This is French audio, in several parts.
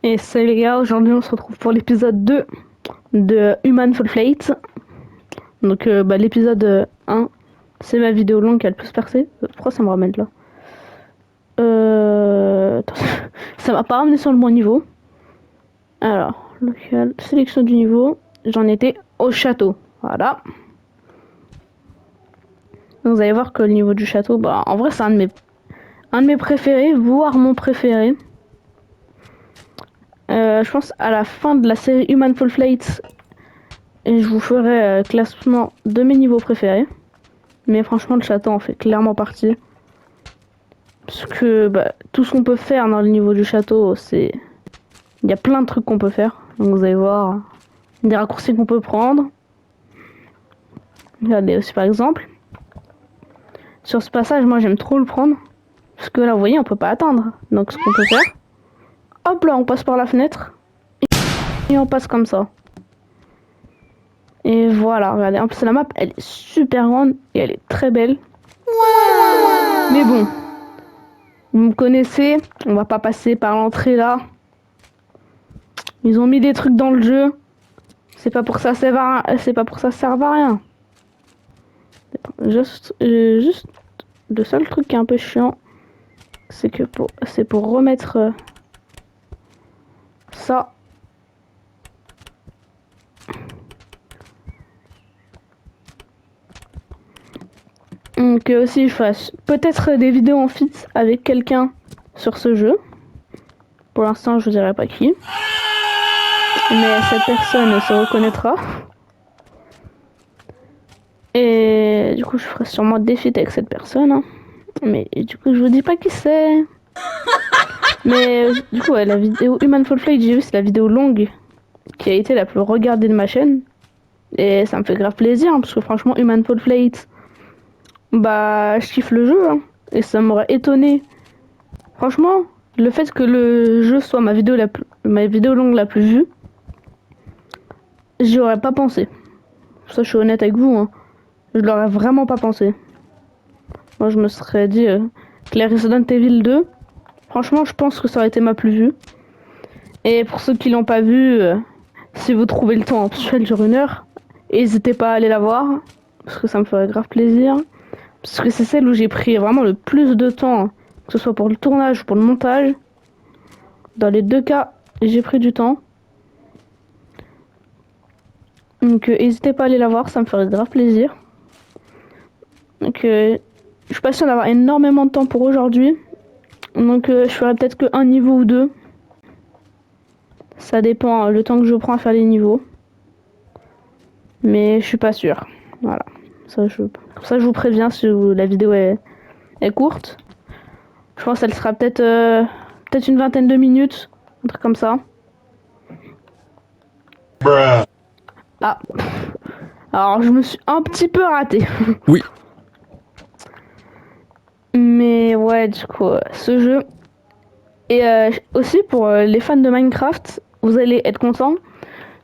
Et salut les gars, aujourd'hui on se retrouve pour l'épisode 2 de Human Fall Flight. Donc l'épisode 1, c'est ma vidéo longue qui a le plus percé. Pourquoi ça me ramène là attends, ça m'a pas ramené sur le bon niveau. Alors, local, sélection du niveau, j'en étais au château. Voilà. Donc, vous allez voir que le niveau du château, bah en vrai c'est un de mes préférés, voire mon préféré. Je pense à la fin de la série Human Fall Flight, et je vous ferai classement de mes niveaux préférés. Mais franchement, le château en fait clairement partie. Parce que tout ce qu'on peut faire dans le niveau du château, c'est... Il y a plein de trucs qu'on peut faire. Donc vous allez voir des raccourcis qu'on peut prendre. Regardez aussi par exemple. Sur ce passage, moi j'aime trop le prendre. Parce que là, vous voyez, on peut pas atteindre. Donc ce qu'on peut faire... Hop là, on passe par la fenêtre. Et on passe comme ça. Et voilà, regardez. En plus, la map, elle est super grande et elle est très belle. Mais bon, vous me connaissez, on va pas passer par l'entrée là. Ils ont mis des trucs dans le jeu. C'est pas pour ça ça sert à rien. Juste le seul truc qui est un peu chiant, c'est que c'est pour remettre ça. Donc aussi je fasse peut-être des vidéos en fit avec quelqu'un sur ce jeu. Pour l'instant je vous dirai pas qui. Mais cette personne se reconnaîtra. Et du coup je ferai sûrement des feats avec cette personne. Hein. Mais du coup je vous dis pas qui c'est. Mais du coup ouais, la vidéo Human Fall Flight, j'ai vu, c'est la vidéo longue qui a été la plus regardée de ma chaîne. Et ça me fait grave plaisir, hein, parce que franchement, Human Fall Flight, bah, je kiffe le jeu, hein, et ça m'aurait étonné. Franchement, le fait que le jeu soit ma vidéo longue la plus vue, j'y aurais pas pensé. Ça, je suis honnête avec vous, hein. Je l'aurais vraiment pas pensé. Moi, je me serais dit que les Resident Evil 2, franchement, je pense que ça aurait été ma plus vue. Et pour ceux qui l'ont pas vu, si vous trouvez le temps, parce qu'elle dure 1 heure, n'hésitez pas à aller la voir, parce que ça me ferait grave plaisir. Parce que c'est celle où j'ai pris vraiment le plus de temps, que ce soit pour le tournage ou pour le montage. Dans les deux cas, j'ai pris du temps. Donc n'hésitez pas à aller la voir, ça me ferait grave plaisir. Donc je suis pas sûre d'avoir énormément de temps pour aujourd'hui. Donc je ferai peut-être que un niveau ou deux. Ça dépend le temps que je prends à faire les niveaux. Mais je suis pas sûre. Voilà. Comme ça je vous préviens si la vidéo est courte. Je pense qu'elle sera peut-être une vingtaine de minutes. Un truc comme ça. Ah. Alors je me suis un petit peu ratée. Oui. Mais ouais, du coup, ce jeu. Et aussi pour les fans de Minecraft, vous allez être contents.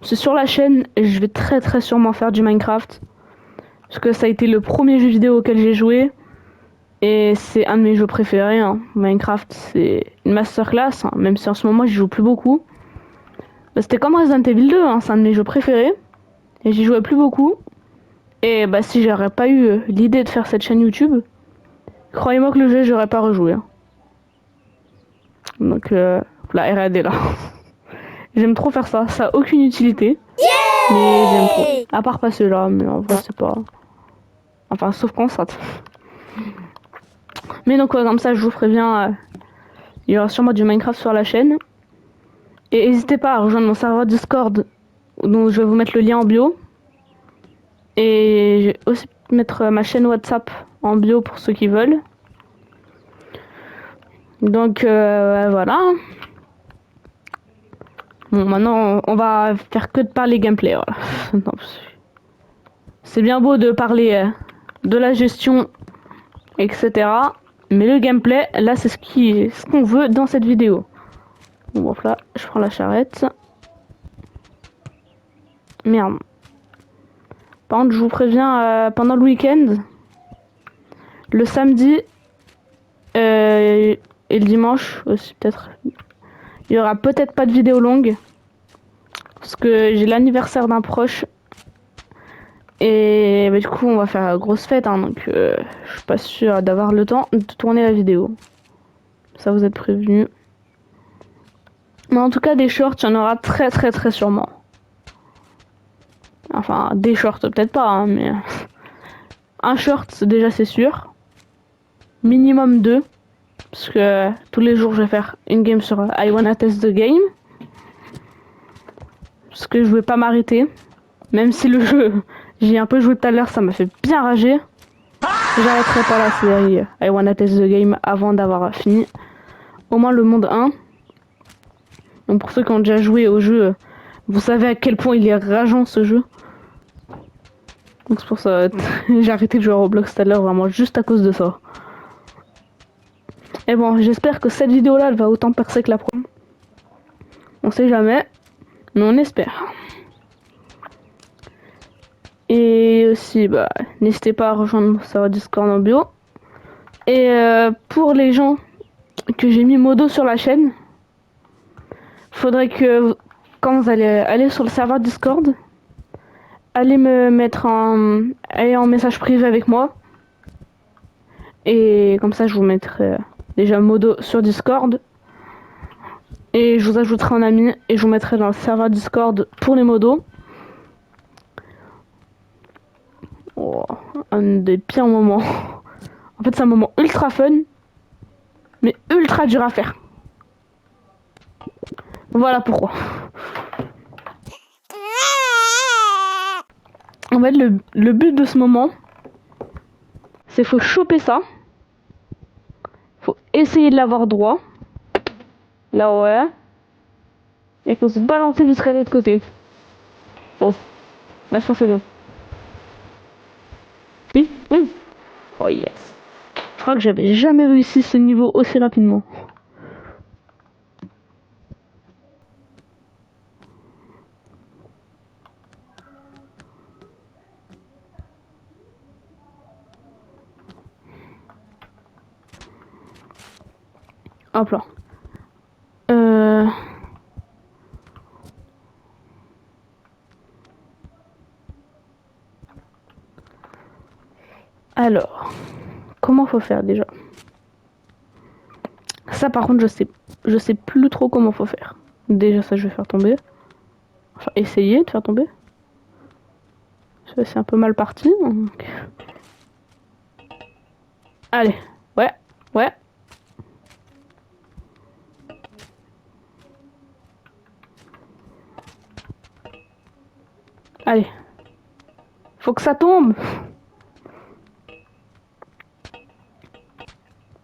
C'est sur la chaîne, je vais très très sûrement faire du Minecraft. Parce que ça a été le premier jeu vidéo auquel j'ai joué. Et c'est un de mes jeux préférés. Hein. Minecraft, c'est une masterclass. Hein, même si en ce moment, j'y joue plus beaucoup. Bah, c'était comme Resident Evil 2, hein, c'est un de mes jeux préférés. Et j'y jouais plus beaucoup. Et bah si j'aurais pas eu l'idée de faire cette chaîne YouTube, croyez-moi que le jeu, j'aurais pas rejoué. Hein. Donc la R&D là. J'aime trop faire ça. Ça a aucune utilité. Mais j'aime trop. À part pas ceux-là, mais en vrai c'est pas... Enfin sauf quand ça... Mais donc comme ça je vous préviens, il y aura sûrement du Minecraft sur la chaîne. Et n'hésitez pas à rejoindre mon serveur Discord, dont je vais vous mettre le lien en bio. Et je vais aussi mettre ma chaîne WhatsApp en bio pour ceux qui veulent. Donc voilà. Bon, maintenant on va faire que de parler gameplay. Voilà. Non, c'est bien beau de parler de la gestion, etc. Mais le gameplay, là c'est ce qu'on veut dans cette vidéo. Bon, là, je prends la charrette. Merde. Par contre, je vous préviens, pendant le week-end, le samedi et le dimanche aussi peut-être, Il y aura peut-être pas de vidéo longue. Parce que j'ai l'anniversaire d'un proche. Et bah, du coup, on va faire une grosse fête. Hein, donc, je suis pas sûre d'avoir le temps de tourner la vidéo. Ça, vous êtes prévenus. Mais en tout cas, des shorts, il y en aura très très très sûrement. Enfin, des shorts, peut-être pas, hein, mais... Un short, déjà, c'est sûr. Minimum 2. Parce que tous les jours, je vais faire une game sur I Wanna Test the Game. Parce que je vais pas m'arrêter. Même si le jeu, j'ai un peu joué tout à l'heure, ça m'a fait bien rager. J'arrêterai pas la série I Wanna Test the Game avant d'avoir fini. Au moins le monde 1. Donc pour ceux qui ont déjà joué au jeu, vous savez à quel point il est rageant ce jeu. Donc c'est pour ça j'ai arrêté de jouer à Roblox tout à l'heure, vraiment juste à cause de ça. Et bon, j'espère que cette vidéo là elle va autant percer que la première. On sait jamais, mais on espère. Et aussi, bah, n'hésitez pas à rejoindre mon serveur Discord en bio. Et pour les gens que j'ai mis modo sur la chaîne, faudrait que quand vous allez aller sur le serveur Discord, allez me mettre en message privé avec moi. Et comme ça, je vous mettrai déjà modo sur Discord. Et je vous ajouterai en ami et je vous mettrai dans le serveur Discord pour les modos. Oh, un des pires moments. En fait, c'est un moment ultra fun, mais ultra dur à faire. Voilà pourquoi. En fait, le but de ce moment, c'est faut choper ça. Faut essayer de l'avoir droit. Là, ouais. Et qu'on se balancer jusqu'à l'autre côté. Bon. Là, je pense que c'est bon. Oui, oui. Oh yes. Je crois que j'avais jamais réussi ce niveau aussi rapidement. Hop là. Alors, comment faut faire déjà? Ça par contre je sais plus trop comment faut faire. Déjà ça je vais faire tomber. Enfin essayer de faire tomber. C'est un peu mal parti. Donc... Allez, ouais, ouais. Allez. Faut que ça tombe.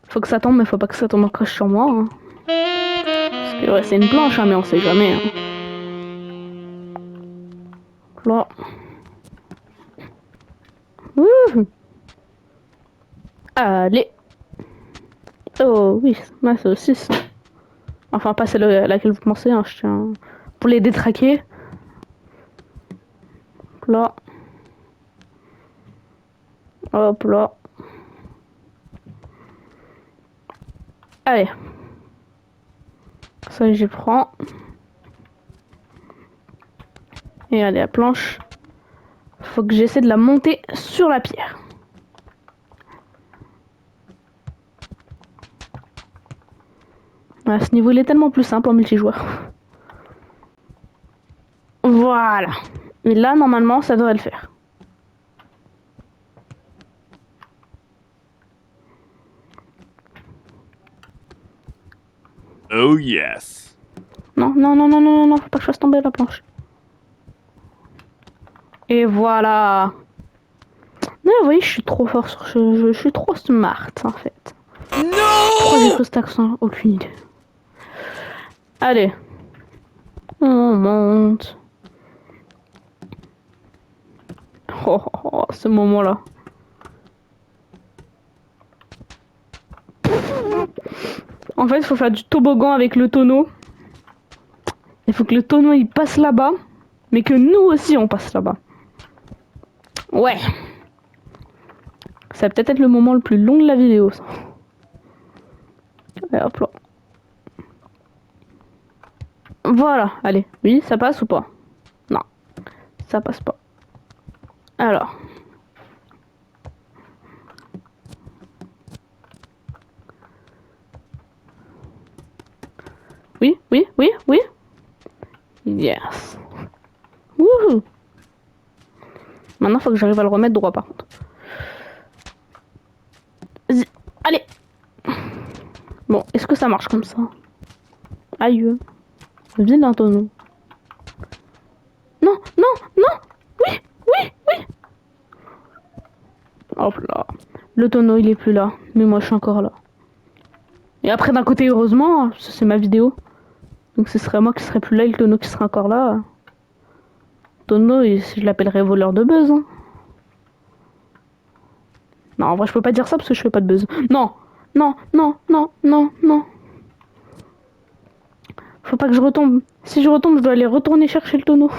Faut que ça tombe, mais faut pas que ça tombe en crash sur moi. Hein. Parce que ouais, c'est une planche, hein, mais on sait jamais. Hein. Là. Ouh. Allez. Oh oui, là c'est aussi ça. Enfin pas celle à laquelle vous pensez, hein, je tiens. Pour les détraquer. Là. Hop là. Allez. Ça j'y prends. Et allez, la planche. Faut que j'essaie de la monter sur la pierre. À ce niveau, il est tellement plus simple en multijoueur. Voilà. Mais là, normalement, ça devrait le faire. Oh yes. Non, non, non, non, non, non, non, faut pas que je fasse tomber la planche. Et voilà. Mais vous voyez, je suis trop fort sur ce jeu. Je suis trop smart, en fait. Pourquoi j'ai pris cet accent? Aucune idée. Allez. On monte. Oh, oh, oh, ce moment-là. En fait, il faut faire du toboggan avec le tonneau. Il faut que le tonneau il passe là-bas, mais que nous aussi on passe là-bas. Ouais. Ça va peut-être être le moment le plus long de la vidéo, ça. Et hop là. Voilà, allez. Oui, ça passe ou pas? Non, ça passe pas. Alors. Oui, oui, oui, oui. Yes. Wouhou. Maintenant, faut que j'arrive à le remettre droit par contre. Allez. Bon, est-ce que ça marche comme ça? Aïe. Viens d'un tonneau. Non, non, non. Oui, oui, oui. Hop là. Le tonneau, il est plus là. Mais moi, je suis encore là. Et après, d'un côté, heureusement, c'est ma vidéo. Donc ce serait moi qui serais plus là et le tonneau qui serait encore là. Tonneau, je l'appellerais voleur de buzz. Hein. Non, en vrai, je peux pas dire ça parce que je fais pas de buzz. Non, non, non, non, non, non. Faut pas que je retombe. Si je retombe, je dois aller retourner chercher le tonneau.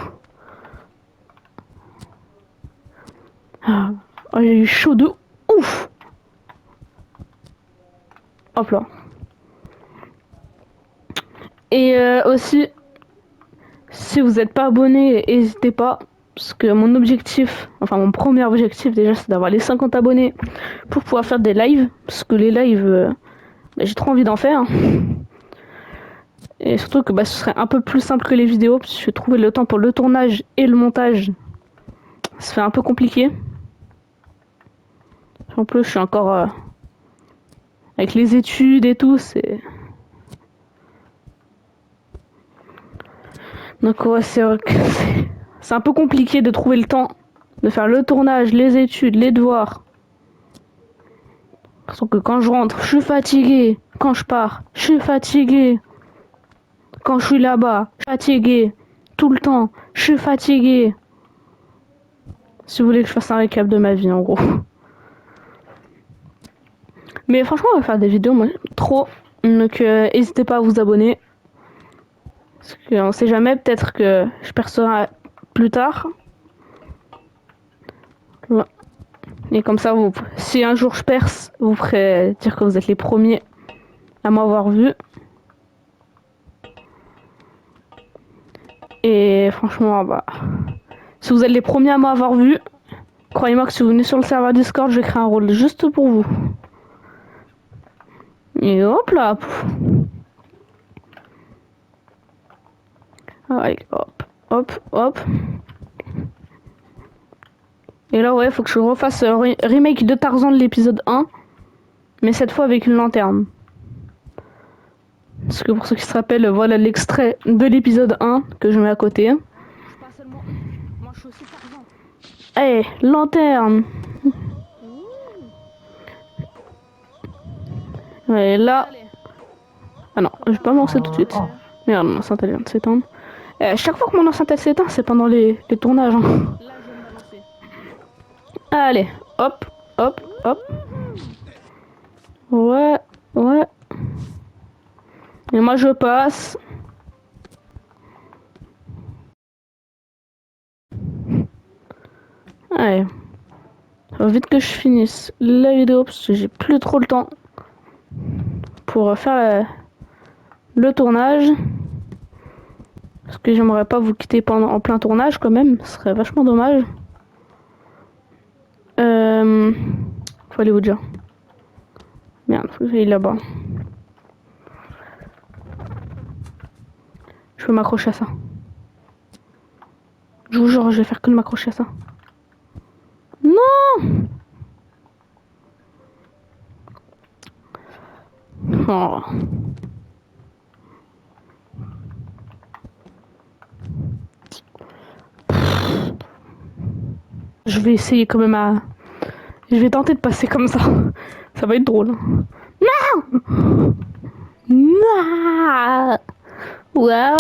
Ah, oh, j'ai eu chaud de ouf. Hop là. Et aussi, si vous n'êtes pas abonné, n'hésitez pas. Parce que mon objectif, enfin mon premier objectif déjà, c'est d'avoir les 50 abonnés pour pouvoir faire des lives. Parce que les lives, bah, j'ai trop envie d'en faire. Et surtout que bah, ce serait un peu plus simple que les vidéos. Parce que je vais trouver le temps pour le tournage et le montage. Ça fait un peu compliqué. En plus, je suis encore avec les études et tout. Donc ouais, c'est vrai que c'est un peu compliqué de trouver le temps de faire le tournage, les études, les devoirs. Parce que quand je rentre, je suis fatiguée. Quand je pars, je suis fatiguée. Quand je suis là-bas, je suis fatiguée. Tout le temps, je suis fatiguée. Si vous voulez que je fasse un récap de ma vie, en gros. Mais franchement, on va faire des vidéos, moi, trop. Donc, n'hésitez pas à vous abonner. Parce qu'on sait jamais, peut-être que je percerai plus tard. Et comme ça, si un jour je perce, vous ferez dire que vous êtes les premiers à m'avoir vu. Et franchement, bah, si vous êtes les premiers à m'avoir vu, croyez-moi que si vous venez sur le serveur Discord, je vais créer un rôle juste pour vous. Et hop là. Allez, hop, hop, hop. Et là, ouais, faut que je refasse remake de Tarzan de l'épisode 1. Mais cette fois avec une lanterne. Parce que pour ceux qui se rappellent, voilà l'extrait de l'épisode 1 que je mets à côté. Pas seulement. Moi, je suis aussi Tarzan. Eh, lanterne. Ouais, là. Ah non, je vais pas me lancer tout de suite. Merde, mon enceinte elle vient de s'éteindre. Chaque fois que mon enceinte elle s'éteint, c'est pendant les tournages. Hein. Là, je vais me balancer. Allez, hop, hop, hop. Ouais, ouais. Et moi, je passe. Allez. Faut vite que je finisse la vidéo parce que j'ai plus trop le temps pour faire le tournage. Parce que j'aimerais pas vous quitter en plein tournage quand même. Ce serait vachement dommage. Faut aller vous dire. Merde, faut que j'aille là-bas. Je veux m'accrocher à ça. Je vous jure, je vais faire que de m'accrocher à ça. Non! Oh. Je vais essayer quand même à... Je vais tenter de passer comme ça. Ça va être drôle. Non! Non! Wow!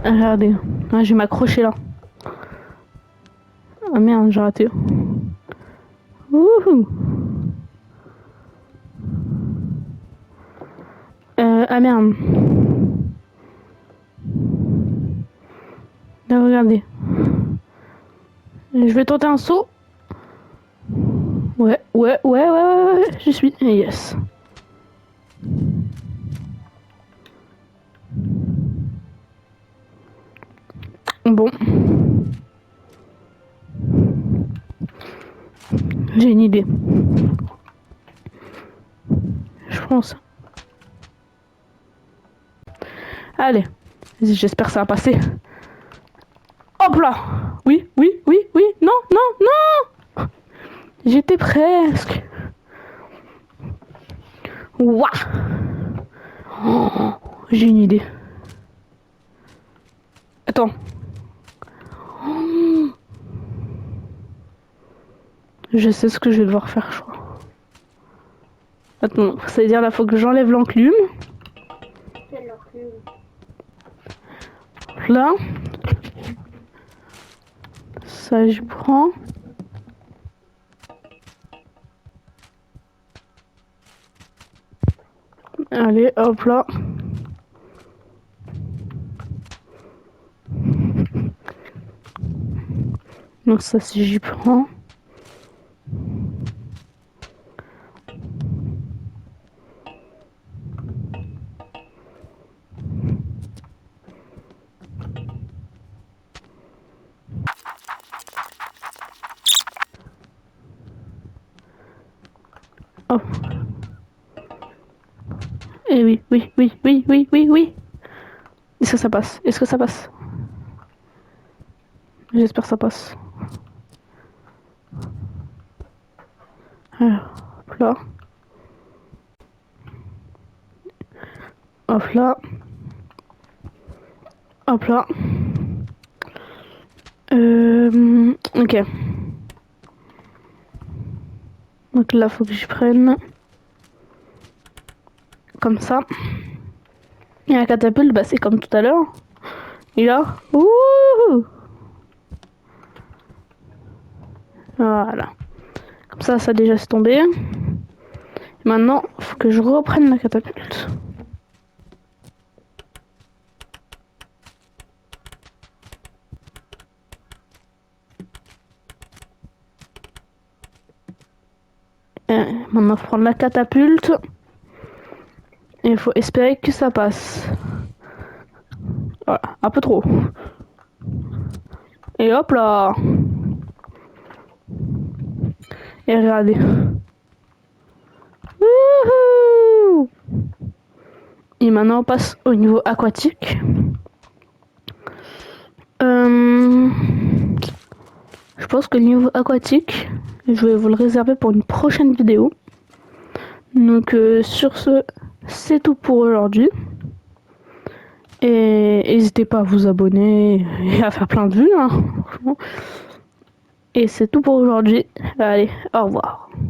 Regardez. Ah, je vais m'accrocher là. Ah merde, j'ai raté. Wouhou! Ah merde. Là, regardez. Je vais tenter un saut. Ouais, ouais, ouais, ouais, ouais, ouais. J'y suis. Yes. Bon. J'ai une idée. Je pense. Allez. Vas-y, j'espère que ça va passer. Hop là. Oui, oui, oui, oui. Non, non, non. J'étais presque. Ouah. Oh, j'ai une idée. Attends. Oh. Je sais ce que je vais devoir faire, je crois. Attends, ça veut dire là, faut que j'enlève l'enclume. Là. Ça, je prends. Allez, hop là. Donc ça, si j'y prends. Oh. Et oui, oui, oui, oui, oui, oui, oui. Est-ce que ça passe? Est-ce que ça passe? J'espère que ça passe. Alors, hop là. Hop là. Hop là. Ok. Donc là, faut que je prenne. Comme ça. Et la catapulte, bah, c'est comme tout à l'heure. Et là. Ouh! Voilà. Comme ça déjà c'est tombé. Maintenant, faut que je reprenne la catapulte. Maintenant, faut prendre la catapulte. Et il faut espérer que ça passe. Voilà, un peu trop. Et hop là. Et regardez. Wouhou! Et maintenant, on passe au niveau aquatique. Je pense que le niveau aquatique, je vais vous le réserver pour une prochaine vidéo. Donc sur ce, c'est tout pour aujourd'hui. Et n'hésitez pas à vous abonner et à faire plein de vues, hein, franchement. Et c'est tout pour aujourd'hui. Allez, au revoir.